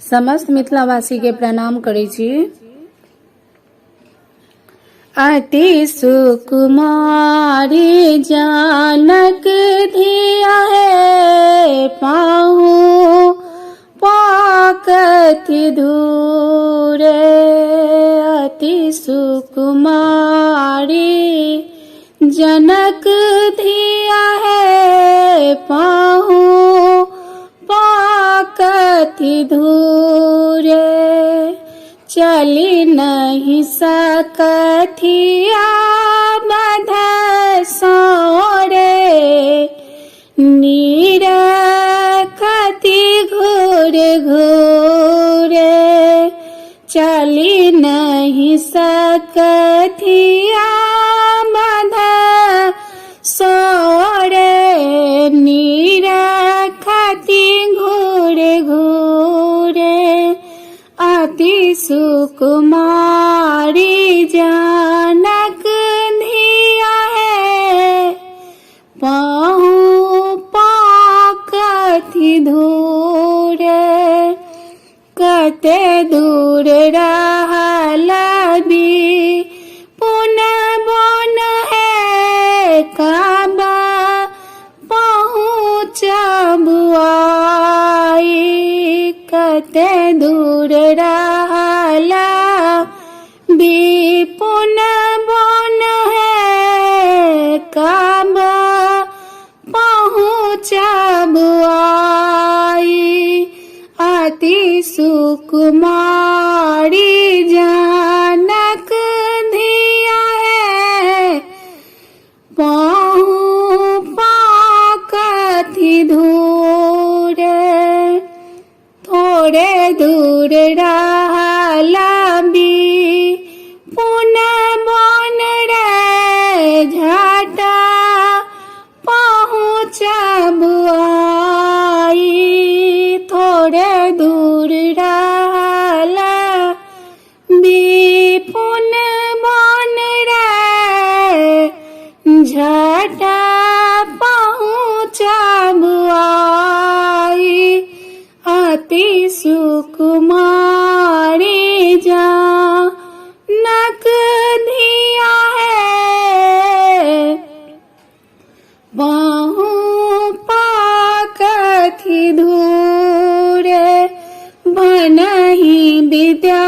समस्त मिथिलावासी के प्रणाम करै छी। अति सुकुमारी जानक धिया है पाहु पाकति दूरे। अति सुकुमारी जनक धिया है पाहु पाकति दूरे। चली नहीं सकथिया बध सोरे। निरखति घूर घूरे। चली नहीं सकथिया बध सोरे। निरखति घूर घूरे। अति सुकुमारी जानक धिया है पाहु पाकति दूरे। कते दूर रहल पुनः बन है काबा पहुँचब आई। कते दूर रहला पुनः बन है काबा पहुँचब आई। अति सुकुमारी जानक धिया है पाहु पाकति दूरे। थोड़े दूर रहला पुनः बन रे झाटा पहुँचब आई। थोड़े दूर रहला पुनः बन रे झाटा पहुँचब आई। अति सुकुमारी जानक धिया है पाहु पाकति दूरे। बनहि विद्या